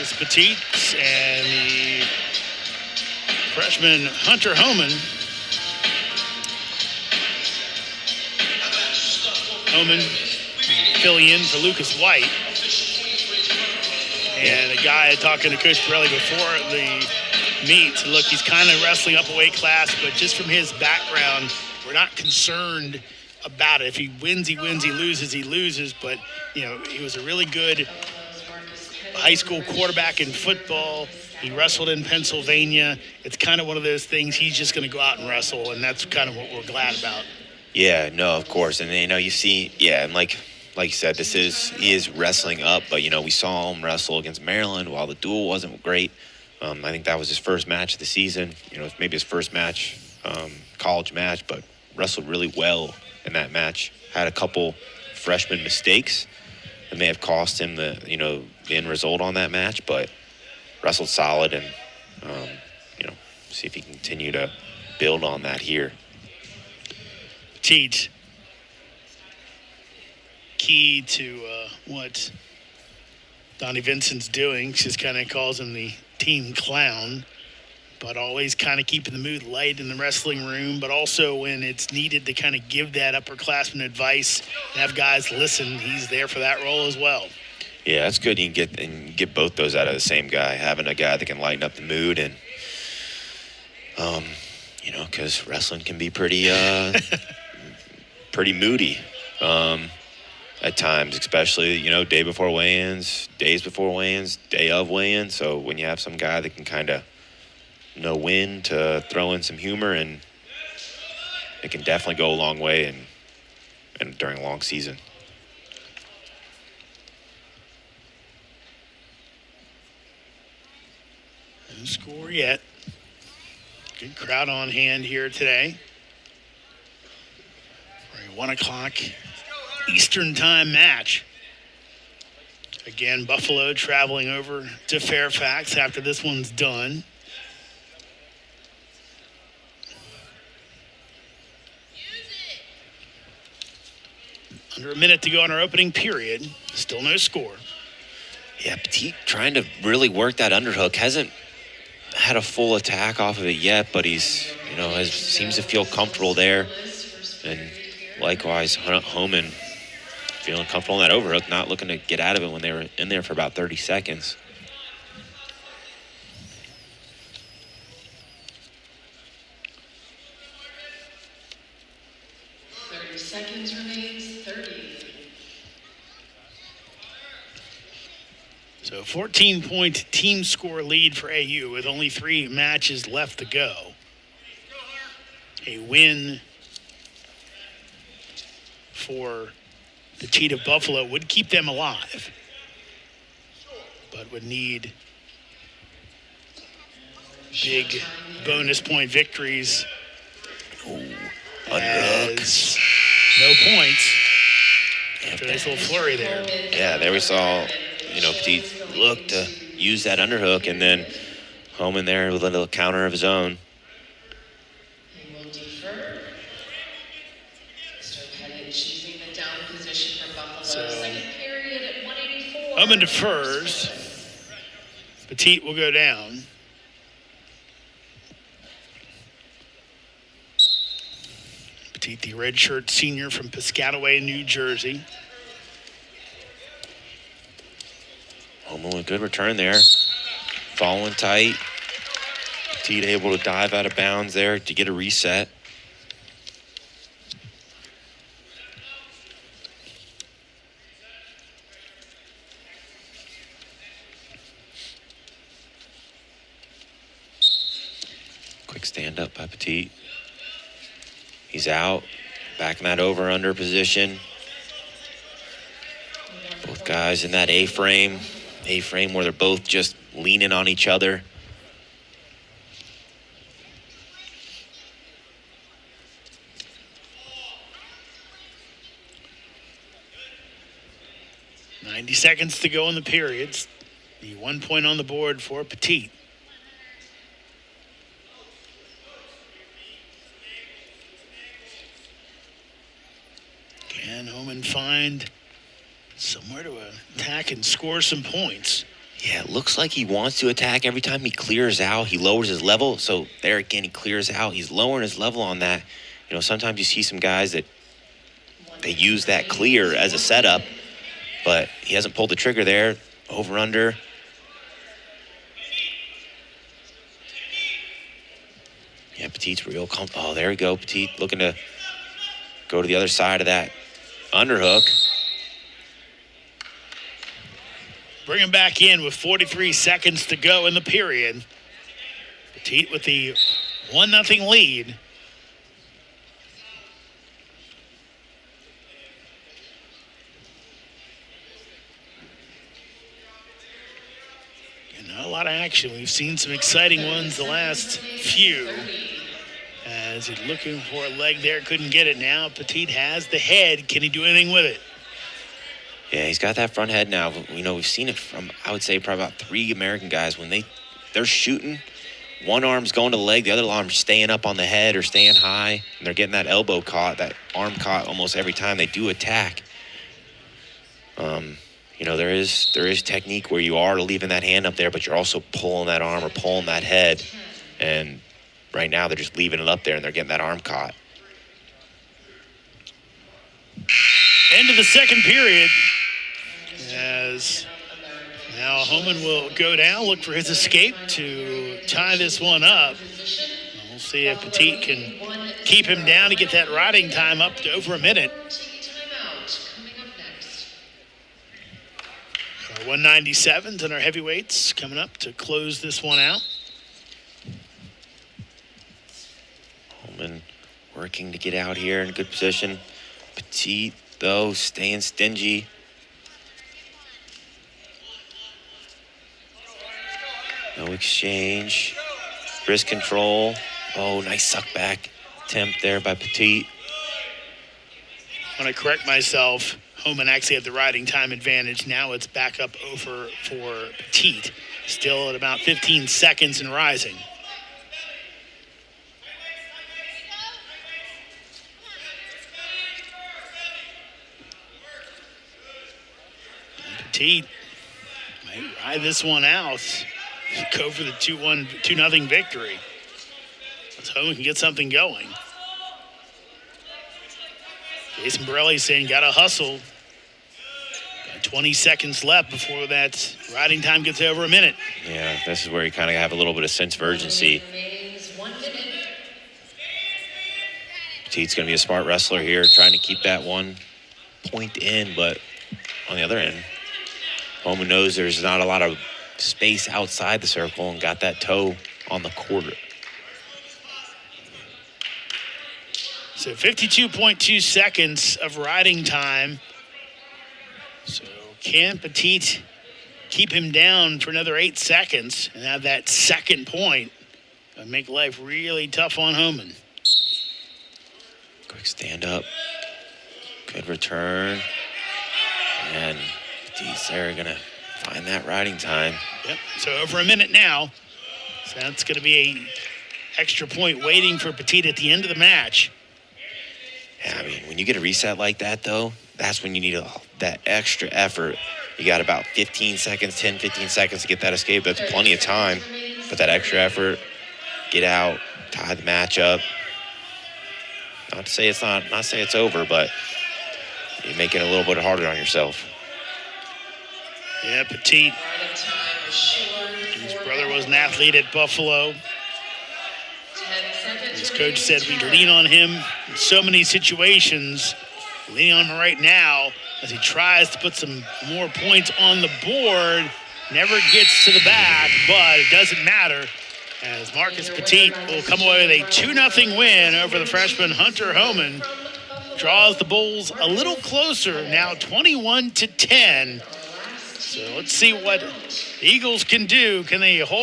This is Petite and the freshman Hunter Hohman. Hohman filling in for Lucas White. And a guy talking to Coach Borelli before the meet said, look, he's kind of wrestling up a weight class, but just from his background, we're not concerned about it. If he wins, he wins. He loses. But, you know, he was a really good high school quarterback in football. He wrestled in Pennsylvania. It's kind of one of those things. He's just going to go out and wrestle, and that's kind of what we're glad about. Yeah, no, of course. And, you know, you see, yeah, and like you said, he is wrestling up. But, you know, we saw him wrestle against Maryland while the duel wasn't great. I think that was his first match of the season. You know, maybe his first match, college match, but wrestled really well in that match. Had a couple freshman mistakes that may have cost him the end result on that match, but wrestled solid and, see if he can continue to build on that here. Petite, key to what Donnie Vincent's doing. She just kind of calls him the team clown, but always kind of keeping the mood light in the wrestling room, but also when it's needed to kind of give that upperclassman advice and have guys listen, he's there for that role as well. Yeah, that's good. You can get both those out of the same guy, having a guy that can lighten up the mood and, because wrestling can be pretty moody at times, especially, day before weigh-ins, days before weigh-ins, day of weigh-ins. So when you have some guy that can kind of know when to throw in some humor, and it can definitely go a long way and during a long season. No score yet. Good crowd on hand here today. For a 1 o'clock Eastern time match. Again, Buffalo traveling over to Fairfax after this one's done. Under a minute to go in our opening period. Still no score. Yeah, Petite trying to really work that underhook. Hasn't had a full attack off of it yet, but he's, seems to feel comfortable there. And likewise, Hohman feeling comfortable in that overhook, not looking to get out of it when they were in there for about 30 seconds. Seconds remains, 30. So 14-point team score lead for AU with only 3 matches left to go. A win for the Petite of Buffalo would keep them alive, but would need big bonus point victories. Underhook. No points after this little flurry there. Yeah, there we saw, Petite look to use that underhook, and then Hohman there with a little counter of his own. He will defer. Mr. Pettit choosing the down position for Buffalo. So, second period at 184. Hohman defers. Petite will go down. Petite, the redshirt senior from Piscataway, New Jersey. Hohman with a good return there. Following tight. Petite able to dive out of bounds there to get a reset. Quick stand up by Petite. He's out, backing that over-under position. Both guys in that A-frame where they're both just leaning on each other. .90 seconds to go in the periods. The 1 point on the board for Petite. Can Hohman find somewhere to attack and score some points? Yeah, it looks like he wants to attack. Every time he clears out, he lowers his level. So there again, he clears out. He's lowering his level on that. You know, sometimes you see some guys that they use that clear as a setup, but he hasn't pulled the trigger there. Over under. Yeah, Petite's real comfortable. Oh, there we go. Petite looking to go to the other side of that underhook. Bring him back in with 43 seconds to go in the period. Petite with the 1-0 lead. And not a lot of action. We've seen some exciting ones the last few. As he's looking for a leg there, couldn't get it now. Petite has the head. Can he do anything with it? Yeah, he's got that front head now. You know, we've seen it from, I would say, probably about 3 American guys. When they're shooting, one arm's going to the leg, the other arm's staying up on the head or staying high, and they're getting that elbow caught, that arm caught almost every time they do attack. You know, there is technique where you are leaving that hand up there, but you're also pulling that arm or pulling that head. And right now they're just leaving it up there and they're getting that arm caught. End of the second period. As now Hohman will go down, look for his escape to tie this one up. We'll see if Petite can keep him down to get that riding time up to over a minute. Our 197s and our heavyweights coming up to close this one out. Hohman working to get out here in a good position. Petite, though, staying stingy. No exchange. Wrist control. Oh, nice suck back attempt there by Petite. I want to correct myself. Hohman actually had the riding time advantage. Now it's back up over for Petite. Still at about 15 seconds and rising. And Petite might ride this one out. Go for the 2-0 victory. Let's hope we can get something going. Jason Borelli saying, gotta hustle. Got 20 seconds left before that riding time gets over a minute. Yeah, this is where you kind of have a little bit of sense of urgency. Petite's going to be a smart wrestler here, trying to keep that 1 point in, but on the other end, Hohman knows there's not a lot of space outside the circle and got that toe on the quarter. So 52.2 seconds of riding time. So can Petite keep him down for another 8 seconds and have that second point and make life really tough on Hohman? Quick stand up. Good return. And Petite's there going to find that riding time. Yep, so over a minute now. So that's going to be a extra point waiting for Petite at the end of the match. Yeah, I mean, when you get a reset like that, though, that's when you need that extra effort. You got about 15 seconds to get that escape. That's plenty of time. Put that extra effort, get out, tie the match up. Not to say it's over, but you make it a little bit harder on yourself. Yeah, Petite. His brother was an athlete at Buffalo. His coach said we lean on him in so many situations. Lean on him right now as he tries to put some more points on the board. Never gets to the back, but it doesn't matter as Marcus Petite will come away with a 2-0 win over the freshman Hunter Hohman. Draws the Bulls a little closer, now 21-10. So let's see what the Eagles can do. Can they hold